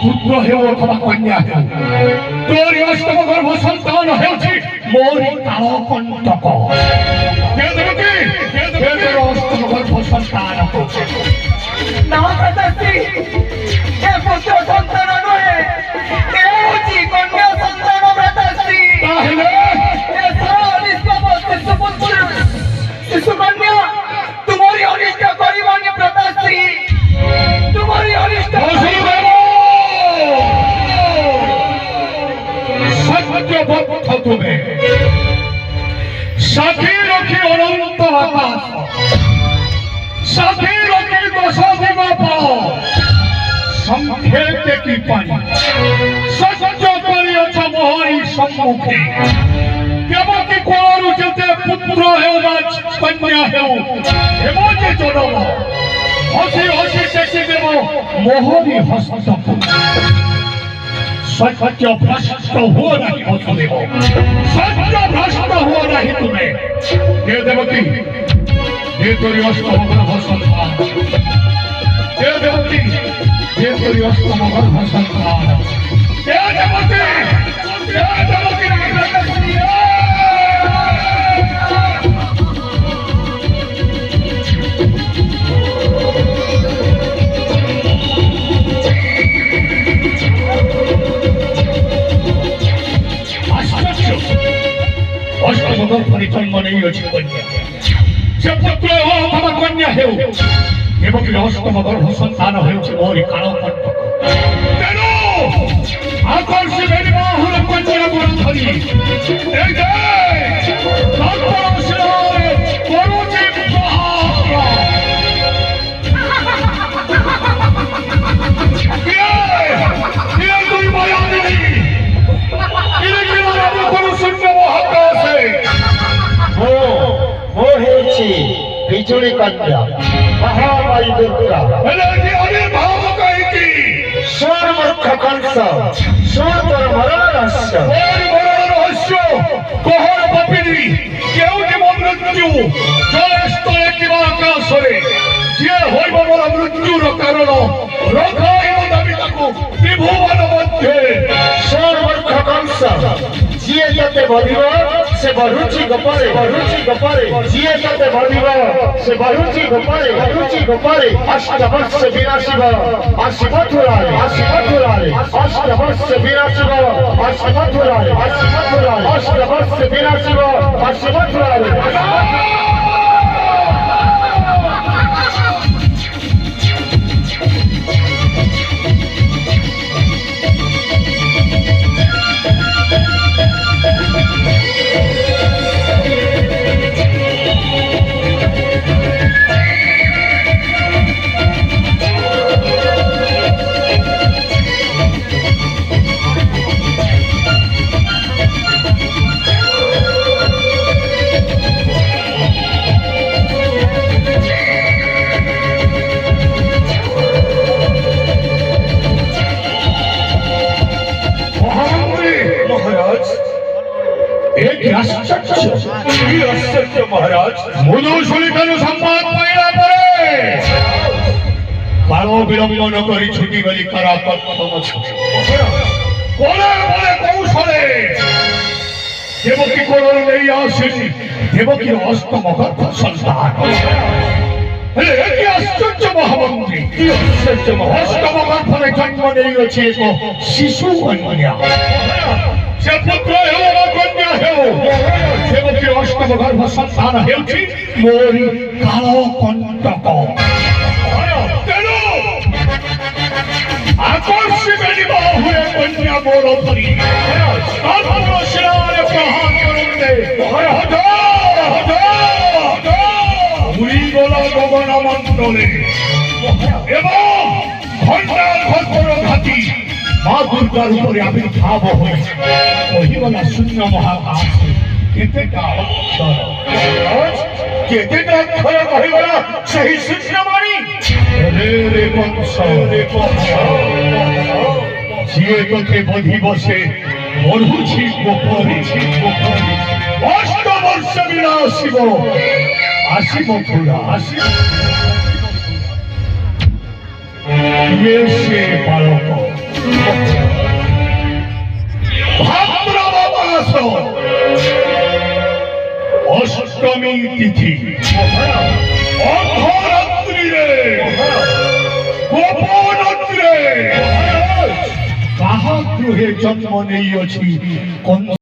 পুত্র হেউ অথবা কন্যা হেউ তোর অষ্টম গর্ভ সন্তান হেউছি মোরি কালকণ্টক। কে দেবে কি? কে তোর অষ্টম গর্ভ সন্তান? না মাতাশ্রী, এ পুত্র সন্তান নহে, এ হচ্ছে কন্যা সন্তান মাতাশ্রী। তাহলে শিশু কন্যা তোমারই অনিষ্ট করিবানি মাতাশ্রী, তোমারই অনিষ্ট। সত্যবদ্ধ তুমি সাথী রক্ষী অনন্ত আকাশ, সাথী রক্ষী দশাধিক পাও, সংক্ষেপে কি পানি সহ্য করিয়াছ মোহরি সম্মুখে। কেবকি কোন যেতে পুত্র হেউ না কন্যা হেউ এমন জনম হসি হসি শেষে দেব মোহরি হস্ত। सत्य भ्रष्ट हो नहीं वसुदेव, सत्य भ्रष्ट हो नहीं तुम्हें। ये देवकी, ये तेरी अष्टम गर्भ संतान, ये देवकी, ये तेरी अष्टम गर्भ संतान, ये देवकी, ये देवकी। অষ্টমগর্ভ জন্ম নেইছে কন্যা, সে পুত্র অথবা কন্যা হেউ দেবকীর অষ্টম গর্ভ সন্তান হয়েছে মোরি কালকণ্টক। কেন আকর্ষে বেরি বাহুর কন্যা বন্ধনী এই যে করুচি তুই বয়ানি বিজুড়ি কন্যা মহামায়ী দুর্গা সুরমূর্খ কংস সুতর মরণ রহস্য কহর পাপিনী কেউ জীবন মৃত্যু জলস্তরে কিংবা আকাশরে যে হইব মোর মৃত্যুর কারণ রক্ষাইব দাবি তাকু ত্রিভুবন মধ্যে। সুরমূর্খ কংস ଯିଏ ତତେ ବଢିବ ସେ ବଢୁଛି ଗୋପରେ, ବଢୁଛି ଗୋପରେ। ଯିଏ ତତେ ବଢିବ ସେ ବଢୁଛି ଗୋପରେ, ବଢୁଛି ଗୋପରେ। ଅଷ୍ଟବର୍ଷ ବିନାଶିବ ଆସିବ ଧୁରାରେ, ଆସିବ ଧୁରାରେ। ଅଷ୍ଟବର୍ଷ ବିନାଶିବ ଆସିବ ଧୁରାରେ, ଆସିବ ଧୁରାରେ। ଅଷ୍ଟବର୍ଷ ବିନାଶିବ ଆସିବ ଧୁରାରେ। महाराज मधुसूली संवाद पाइला परे कालो विलंब न करी छुटी गली करा कौशले देवकी को नहीं आसिनी देवकी अष्टम गर्भ संतान। आश्चर्य महामंत्री अष्टम गर्भरे जन्म नहीं एक शिशु कन्या से पुत्र कन्या देवकी अष्टम गर्भ संतान हेउछि मोरी कालकण्टक। तेणु आकर्षि बेली बाहुरे कन्या मोर परी शिरारे प्रहार करते उड़ी गला गगन मंडले एवं घंटार घोर घाती माँ दुर्गार ऊपर आविर्भाव होगला शून्य महाकाश केतेटा अक्षर कहीगला सही शून्यवाणी रे वंश जी तोते बधी बसे मरुछि गोपरी अष्ट वर्ष बिना आसिब आसिब पूरा आसिब ये से बालक ভাদ্রব মাস অষ্টমী তিথি অর্ধরাত্রিরে গোপরাত্রে কাহা গৃহে জন্ম নেইଅছি